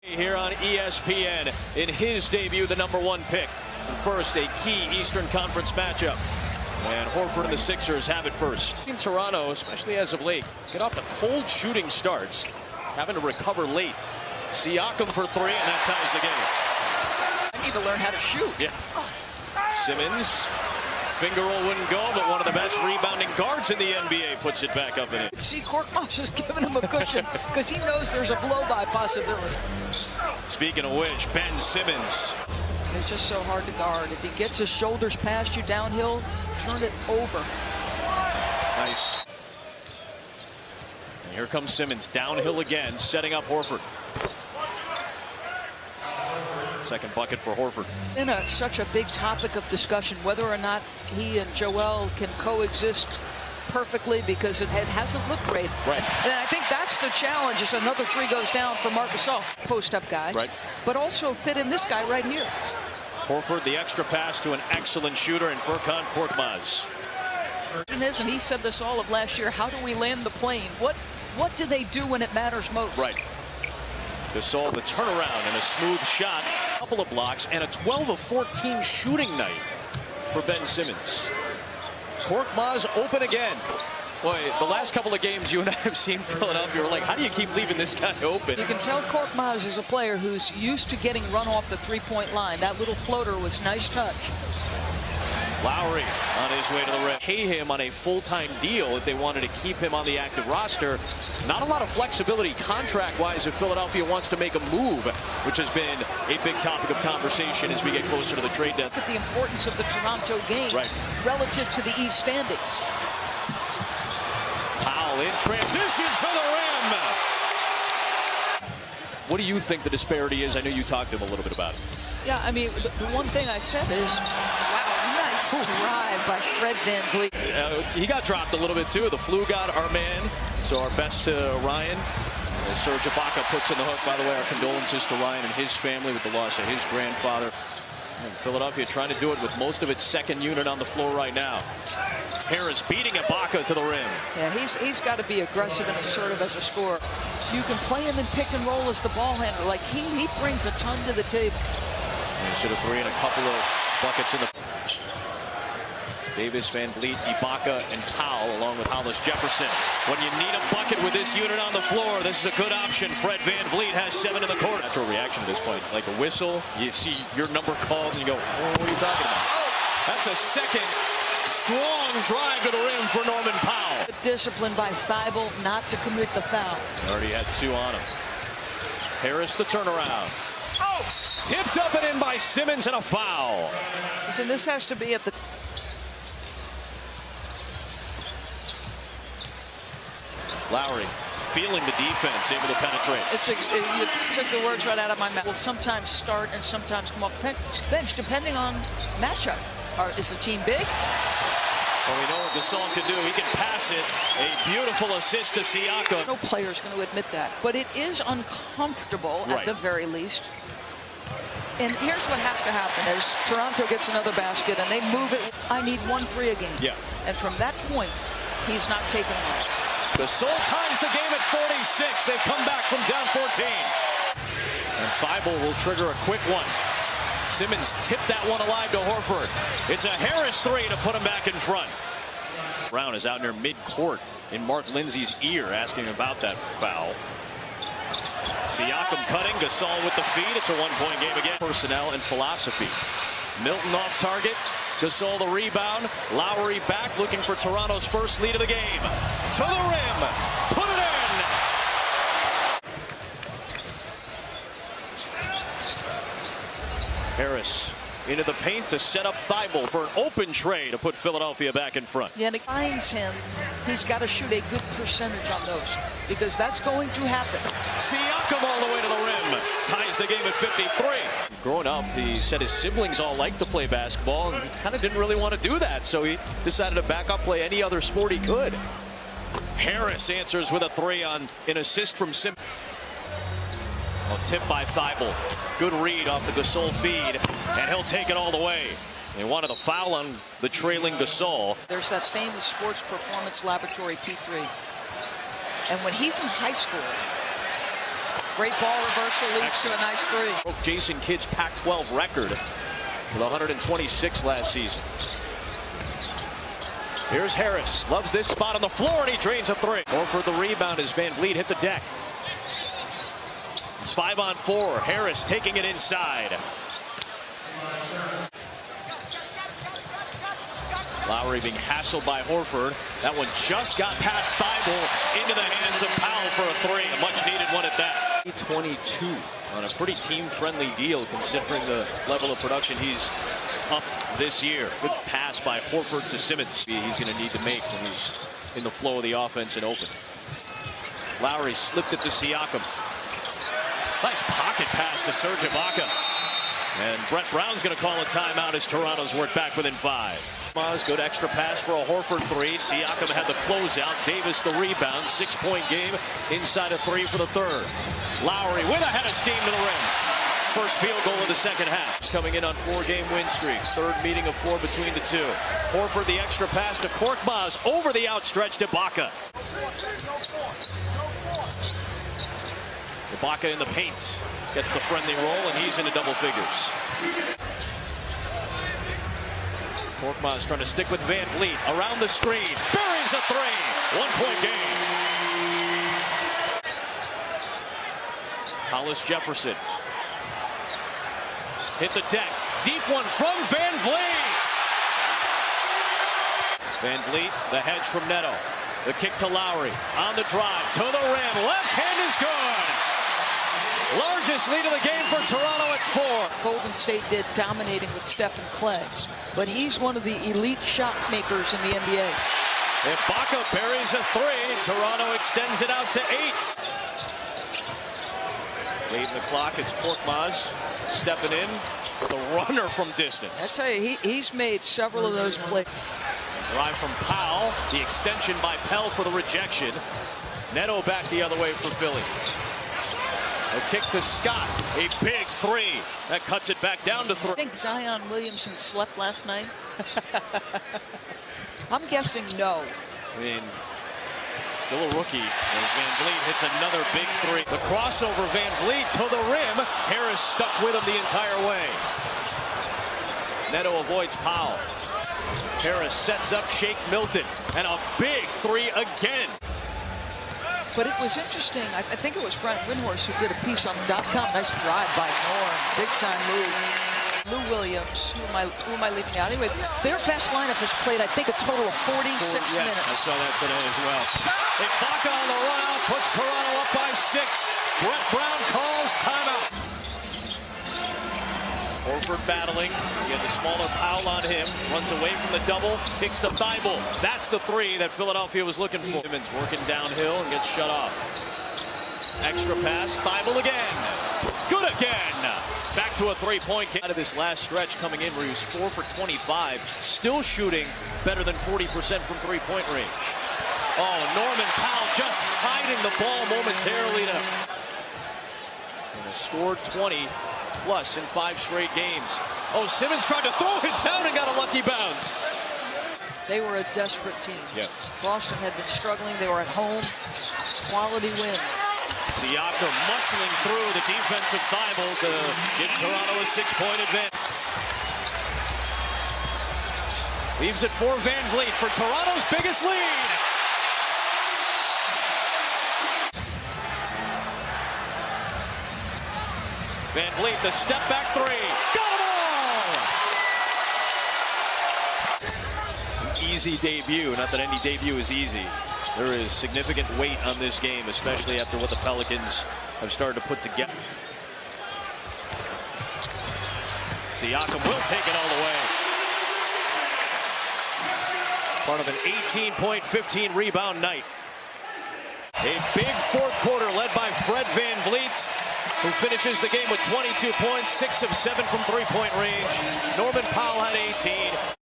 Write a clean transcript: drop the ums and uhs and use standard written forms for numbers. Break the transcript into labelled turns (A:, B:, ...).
A: Here on ESPN in his debut, the #1 pick. First, a key Eastern Conference matchup. And Horford and the Sixers have it first. In Toronto, especially as of late, get off the cold shooting starts, having to recover late. Siakam for three, and that ties the game.
B: I need to learn how to shoot.
A: Yeah. Simmons. Finger roll wouldn't go, but one of the best rebounding guards in the NBA puts it back up in it.
B: See, Korkmaz just giving him a cushion because he knows there's a blow-by possibility.
A: Speaking of which, Ben Simmons.
B: It's just so hard to guard. If he gets his shoulders past you downhill, turn it over.
A: Nice. And here comes Simmons downhill again, setting up Horford. Second bucket for Horford.
B: Been such a big topic of discussion whether or not he and Joel can coexist perfectly because it hasn't looked great.
A: Right.
B: And I think that's the challenge. Is another three goes down for Marc Gasol, post-up guy.
A: Right.
B: But also fit in this guy right here.
A: Horford, the extra pass to an excellent shooter in Furkan Korkmaz.
B: And he said this all of last year. How do we land the plane? What do they do when it matters most?
A: Right. Gasol, the turnaround and a smooth shot, a couple of blocks, and a 12 of 14 shooting night for Ben Simmons. Korkmaz open again. Boy, the last couple of games you and I have seen Philadelphia, we're like, how do you keep leaving this guy open?
B: You can tell Korkmaz is a player who's used to getting run off the three-point line. That little floater was nice touch.
A: Lowry on his way to the rim. Pay him on a full-time deal if they wanted to keep him on the active roster. Not a lot of flexibility contract-wise if Philadelphia wants to make a move, which has been a big topic of conversation as we get closer to the trade deadline.
B: Look at the importance of the Toronto game relative to the East standings.
A: Powell in transition to the rim. What do you think the disparity is? I know you talked to him a little bit about it.
B: Yeah, I mean, the one thing I said is, wow, nice drive by Fred VanVleet.
A: He got dropped a little bit, too. The flu got our man. So our best to Ryan. As Serge Ibaka puts in the hook, by the way, our condolences to Ryan and his family with the loss of his grandfather. And Philadelphia trying to do it with most of its second unit on the floor right now. Harris beating Ibaka to the rim.
B: Yeah, he's got to be aggressive and assertive as a scorer. You can play him in pick and roll as the ball handler. Like he brings a ton to the table.
A: And should have three and a couple of buckets in the. Davis, VanVleet, Ibaka, and Powell, along with Hollis Jefferson. When you need a bucket with this unit on the floor, this is a good option. Fred VanVleet has 7 in the court. Natural reaction at this point, like a whistle. You see your number called, and you go, oh, what are you talking about? That's a second strong drive to the rim for Norman Powell.
B: Disciplined by Thibault not to commit the foul.
A: Already had 2 on him. Harris the turnaround. Oh! Tipped up and in by Simmons, and a foul.
B: Listen, this has to be at the.
A: Lowry feeling the defense, able to penetrate.
B: You took the words right out of my mouth. Will sometimes start and sometimes come off the bench, depending on matchup. Is the team big?
A: Well, we know what Gasol can do. He can pass it. A beautiful assist to Siakam.
B: No player is going to admit that, but it is uncomfortable at the very least. And here's what has to happen: as Toronto gets another basket and they move it, I need 1-3 a game.
A: Yeah.
B: And from that point, he's not taking one.
A: Gasol ties the game at 46. They've come back from down 14. And Thibault will trigger a quick one. Simmons tipped that one alive to Horford. It's a Harris three to put him back in front. Brown is out near mid-court in Mark Lindsay's ear asking about that foul. Siakam cutting, Gasol with the feed. It's a one-point game again. Personnel and philosophy. Milton off target. Gasol the rebound. Lowry back looking for Toronto's first lead of the game. To the rim. Put it in. Harris into the paint to set up Thibault for an open tray to put Philadelphia back in front.
B: Yeah, and it finds him. He's got to shoot a good percentage on those because that's going to happen.
A: Siakam all the way to the rim. Ties the game at 53. Growing up, he said his siblings all liked to play basketball and he kind of didn't really want to do that, so he decided to back up, play any other sport he could. Harris answers with a three on an assist from Simmons. Well, tipped by Thibault. Good read off the Gasol feed, and he'll take it all the way. They wanted a foul on the trailing Gasol.
B: There's that famous Sports Performance Laboratory P3. And when he's in high school, Great ball reversal leads to a nice three.
A: Broke Jason Kidd's Pac-12 record with 126 last season. Here's Harris. Loves this spot on the floor, and he drains a three. Horford the rebound as Van Vliet hit the deck. It's 5-on-4. Harris taking it inside. Lowry being hassled by Horford. That one just got past Thibault into the hands of Powell for a three. A much needed one at that. 22 on a pretty team-friendly deal considering the level of production he's upped this year. Good pass by Horford to Simmons. He's going to need to make when he's in the flow of the offense and open. Lowry slipped it to Siakam. Nice pocket pass to Serge Ibaka. And Brett Brown's going to call a timeout as Toronto's worked back within 5. Good extra pass for a Horford three. Siakam had the closeout. Davis the rebound. 6-point game. Inside a three for the third. Lowry with a head of steam to the rim. First field goal of the second half. He's coming in on 4-game win streaks. Third meeting of 4 between the two. Horford the extra pass to Korkmaz over the outstretched Ibaka. Ibaka in the paint. Gets the friendly roll, and he's into double figures. Korkmaz trying to stick with Van Vliet. Around the screen. Buries a three. 1-point game. Hollis Jefferson. Hit the deck. Deep one from Van Vliet. Van Vliet, the hedge from Neto. The kick to Lowry. On the drive. To the rim. Left hand is good. Largest lead of the game for Toronto at 4.
B: Golden State did, dominating with Steph and Clay. But he's one of the elite shot makers in the NBA.
A: Ibaka buries a three. Toronto extends it out to 8. Late in the clock, it's Korkmaz stepping in with a runner from distance.
B: I tell you, he's made several of those plays.
A: Drive from Powell. The extension by Pell for the rejection. Neto back the other way for Philly. A kick to Scott. A big three. That cuts it back down to 3.
B: I think Zion Williamson slept last night. I'm guessing no.
A: I mean, still a rookie as Van Vliet hits another big three. The crossover, Van Vliet to the rim. Harris stuck with him the entire way. Neto avoids Powell. Harris sets up Shake Milton. And a big three again.
B: But it was interesting. I think it was Brent Windhorst who did a piece on .com. Nice drive by Norm. Big time move. Lou Williams, who am I leaving out? Anyway, their best lineup has played, I think, a total of 46 minutes.
A: I saw that today as well. Ibaka on the run out puts Toronto up by 6. Brett Brown calls timeout. Horford battling. He had the smaller Powell on him. Runs away from the double. Kicks to Thibault. That's the three that Philadelphia was looking for. Simmons working downhill and gets shut off. Extra pass. Thibault again. Good again. Back to a 3-point game. Out of this last stretch coming in where he was 4 for 25. Still shooting better than 40% from 3-point range. Oh, Norman Powell just hiding the ball momentarily to... And has scored 20 plus in 5 straight games. Oh, Simmons tried to throw it down and got a lucky bounce.
B: They were a desperate team.
A: Yep.
B: Boston had been struggling. They were at home. Quality win.
A: Siakam muscling through the defensive Thibault to give Toronto a 6-point advantage. Leaves it for Van Vliet for Toronto's biggest lead. Van Vliet, the step back three. Got them all! An easy debut. Not that any debut is easy. There is significant weight on this game, especially after what the Pelicans have started to put together. Siakam will take it all the way. Part of an 18-point, 15-rebound night. A big fourth quarter led by Fred Van Vliet, who finishes the game with 22 points, 6 of 7 from 3-point range. Norman Powell had 18.